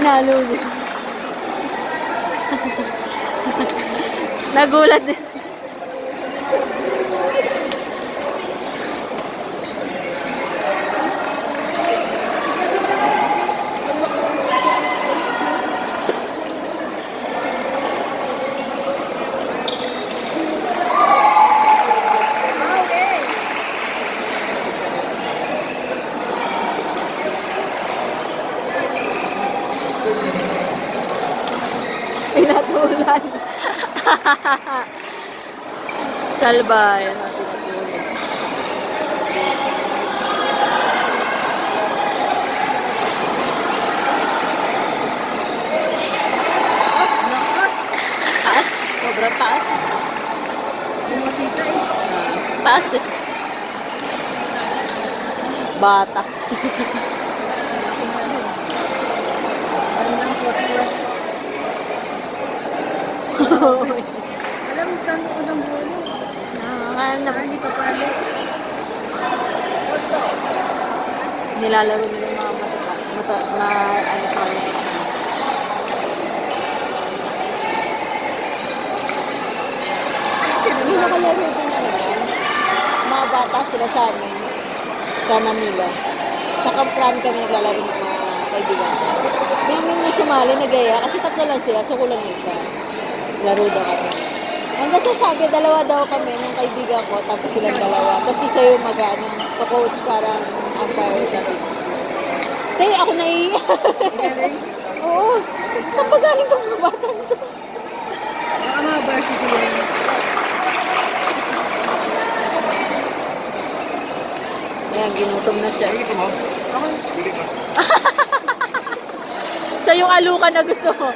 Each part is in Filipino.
Hinalo niya. Nagulat din. Pinatulan. Salba. Yan ang pinatulan. Taas. Sobrang taas. Taas eh. Bata. Alam mo saan ko ng bulo? Hindi pa pala. Nilalaro nila yung mga ano sa kanila. Hindi nakalaro din naman. Mga bata sila sa amin. Sa Manila. Sa Camp Crame kami naglalaro ng mga kaibigan ko. May mga sumali, nagaya. Kasi tatlo lang sila, so kulang isa. Laro daw kami. Hanggang sa sabi, dalawa daw kami ng kaibigan ko, tapos silang dalawa. Tapos isa yung mag-ano, coach parang umpire dati. Tay, ako naiiyak. Galing? Oo. Saan pa galing itong mga batang to? Baka mga varsity yan. Ayan, ginutom na siya. Ako, Bili ka. Siya yung alukan na gusto mo.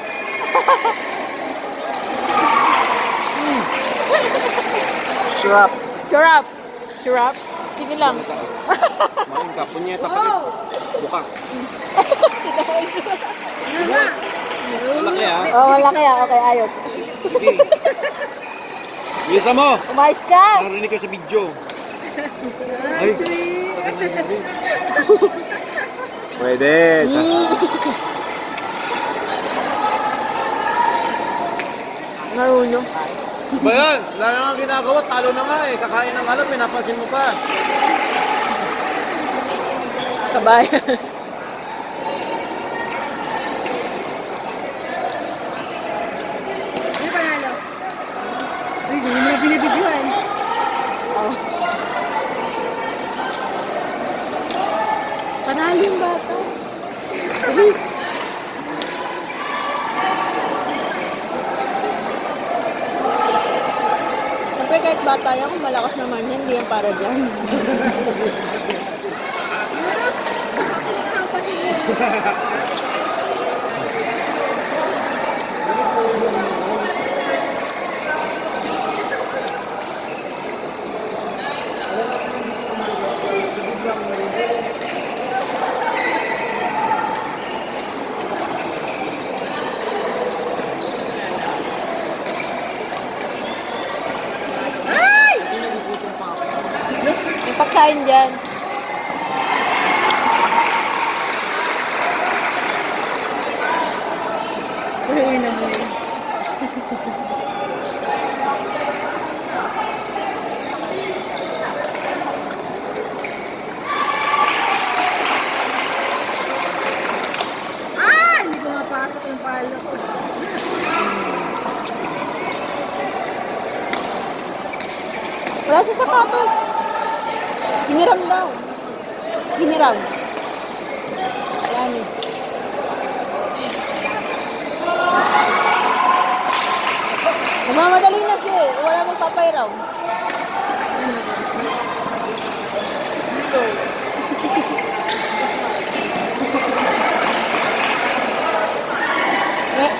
Shrap. Syrup. Syrup. Sige lang. Main ka. Punyeta ka rin. Buka. ano ba? Malaki ha. Oh, wala kaya. Okay, ayos. Sige. Bisa mo. Umayos ka. Narinig ka sa video. Ay, sweet. Pwede. Marunong. Ba yan? Wala na nga ginagawa. Talo na nga eh. Kakain ng alam. Pinapansin mo pa. Kabayan. Ano panalo? Uy, hindi mo na binibidyohan. Oh. Panalo yung bata. Bilis. Siyempre kahit bata yan, kung malakas naman yan, hindi yan para dyan. Yung pagkain dyan. Uy, yun na mo. Hindi ko mapasok yung palo ko. Wala sa sapatos. Hiniram daw. Hiniram. Yan eh. Nagmamadali na siya eh. Wala magpapayraw.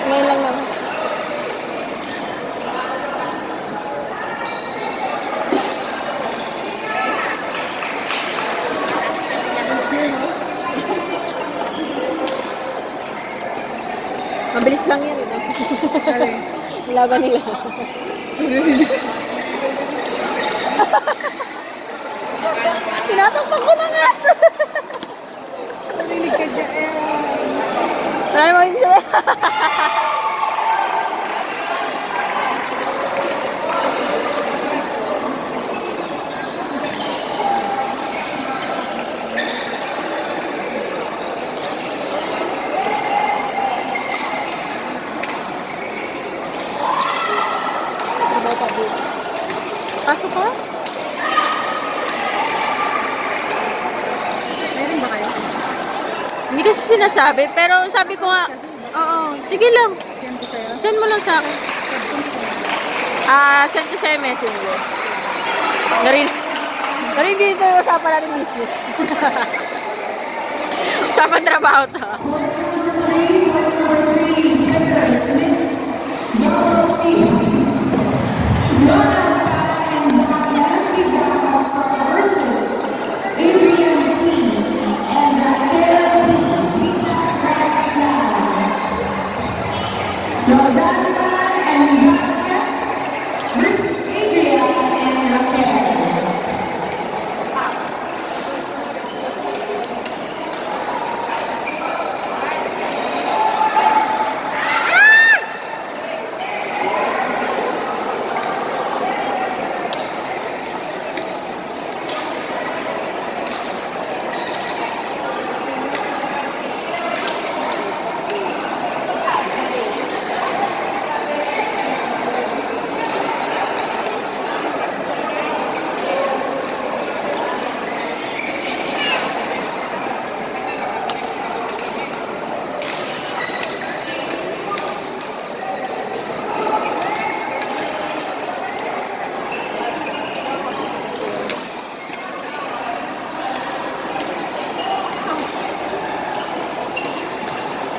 Ngayon lang naman. Mabilis lang yan, ito. Laban nila. Tinatakpan ko na nga. Narinig ka dyan. Wala mo yung sabi. Pasok ka? Meron ba kayo? Hindi kasi sinasabi, pero sabi ko nga, oo, sige lang. Send ko sa'yo. Send mo lang sa akin. Send ko sa'yo messenger. Narinig dito yung usapan natin business. Usapan trabaho to.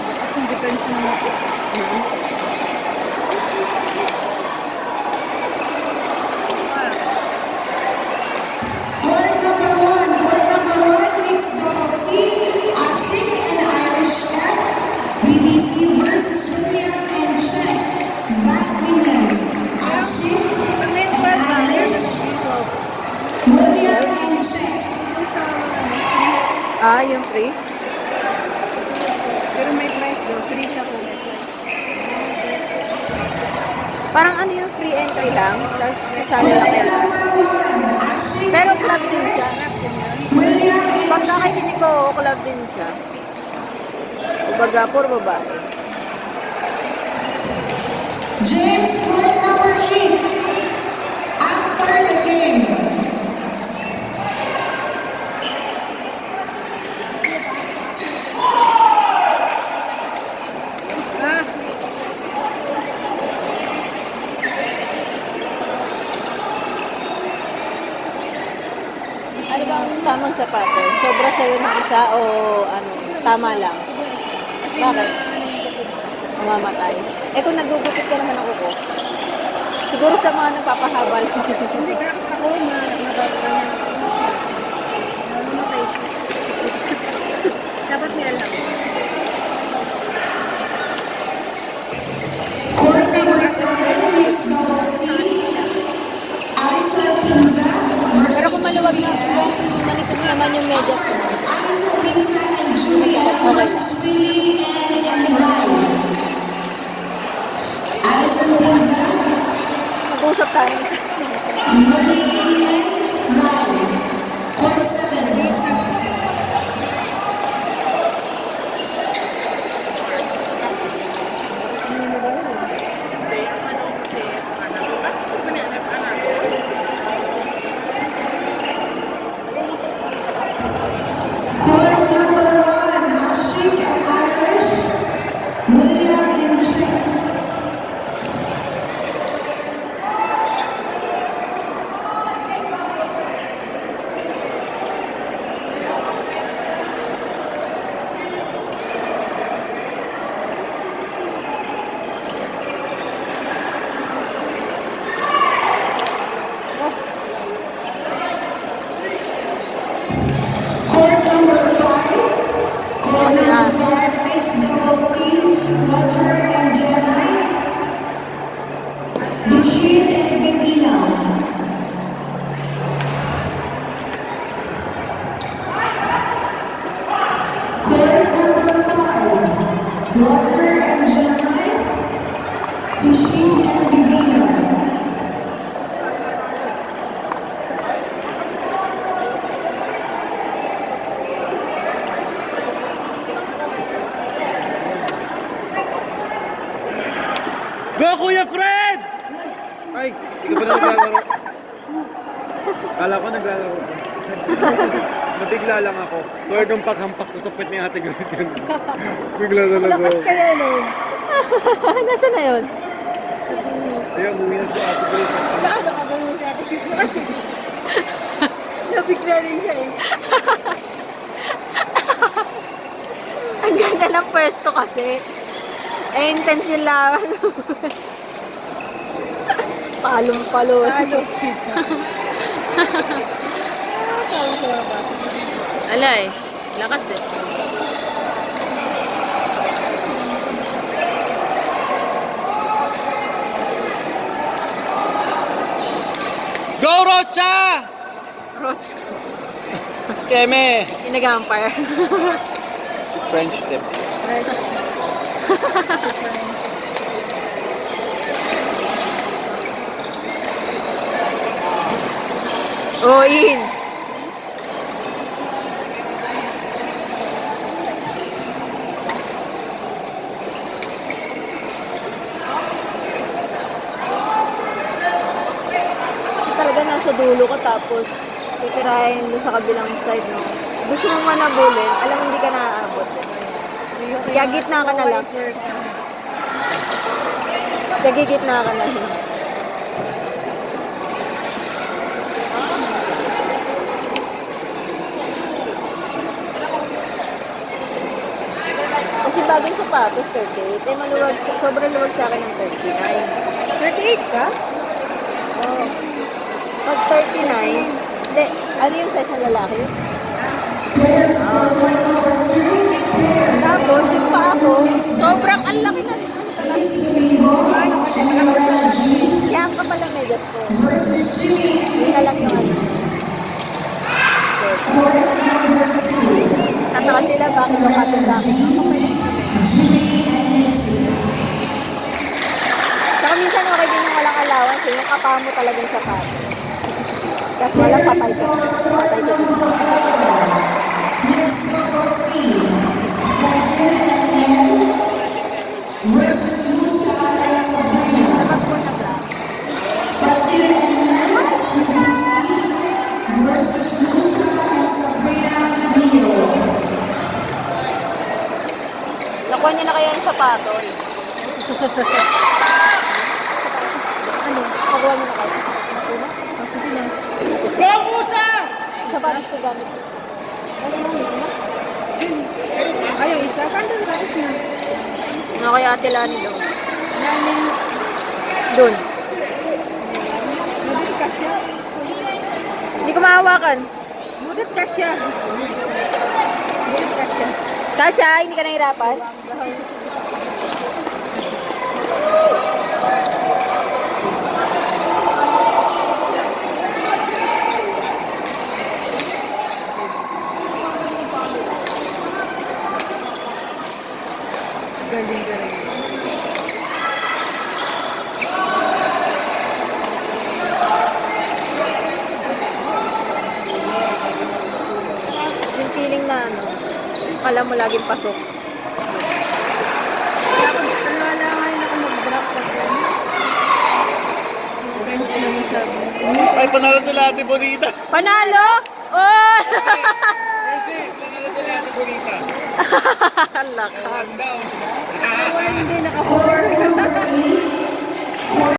Tapos yung difference ng mga BBC versus William and Czech. Badminton's Ashik pag may uwal ba? Irish, William and Czech. Yung free? Pero may price daw. Free siya kung may price. Parang ano yung free entry lang, tapos sasali lang kailangan. Ashik Pero club din siya. William and Pag nakikinig ko, club din siya. Kumbaga, puro babae. James court number 8. After the game. Ah, Ano ba ang tamang sapatos? Sobra sa'yo ng isa o ano, tama lang? Bakit? Mamamatay. Eh kung nagugupit ka naman ako ko. Siguro sa mga nagpapahabal. hindi ka ako mababagay na. Mamamatay siya. Dapat may alam. Court number 7, mixed double C. Alison Pinza versus Pero kung maluwag na, kung manipis naman yung medyas mo, Alison Pinza and Julia versus Willie and Ryan. Alison Pinza, mag-usap tayo. Willie and Ryan. Court 7. Court number 1, Ashik and Irish, William and Czech. Go, Kuya Fred! Ay, hindi ka pa na naglalaro. Kala ko naglalaro. Nabigla lang ako. Kaya nung paghampas ko sa puwet ni Ate Grace. Bigla talaga. Lakas kaya nun. Nasaan na yun? Kaya umuwi na si Ate Grace. Saan nakagano'n si Ate Chris? Nabigla rin siya eh. Ang ganda ng pwesto kasi. Eh, intense yung lawan. Palong-palo. Ayos. Tawa-tawa ba? Ala eh. Lakas eh. Go, Rocha! Roach. Keme! Inag-umpire. Si French step. Fresh. Oh, in. Talaga nasa dulo ko tapos titirahin doon sa kabilang side, no? Gusto mo manabulin, alam mo hindi ka naaabot. Kaya gitna ka na lang. Kaya gitna ka na lang. Kasi bagong sapatos, 38. Eh, maluwag, sobrang luwag sa akin ng 39. 38 ka? Oo. Pag 39, hindi, ano yung size ng lalaki yun? Tapos, yung pa ako, sobrang ang laki na rin. Paano ka dyan? Kaya ang kapal ang megas ko. Hindi na lang yung ano. Tataka sila, bakit yung kasi sa akin? Saka minsan okay din yung walang allowance, eh, yung kapa mo talagang sapatos. Tapos walang patay ko. Patay ko dito. Next number 3, Facil and versus Musa and Sabrina. Facil and versus Musa and Sabrina Rio. Nakuha niyo na kaya yung sapatos. Ano? Nakuha niyo na kaya? Nakuha? Sige na. Go, Musa! Sapatos ko gamit ko. Ayaw, isa. Saan doon ka? Is na. Nga kaya Ate Lani doon. Namin. Doon. Mudit ka siya. Hindi ko mahawakan. Mudit ka siya. Mudit ka siya. Tasha, hindi ka nahirapan? Galing. Yung feeling na ano, kala mo laging pasok. Wala ngayon ako mag-drop pag yan. Guys na masyado. Ay, panalo sila Ate Bonita. Panalo! Oh! Panalo sila Ate Bonita. Laka. Hindi naka-4.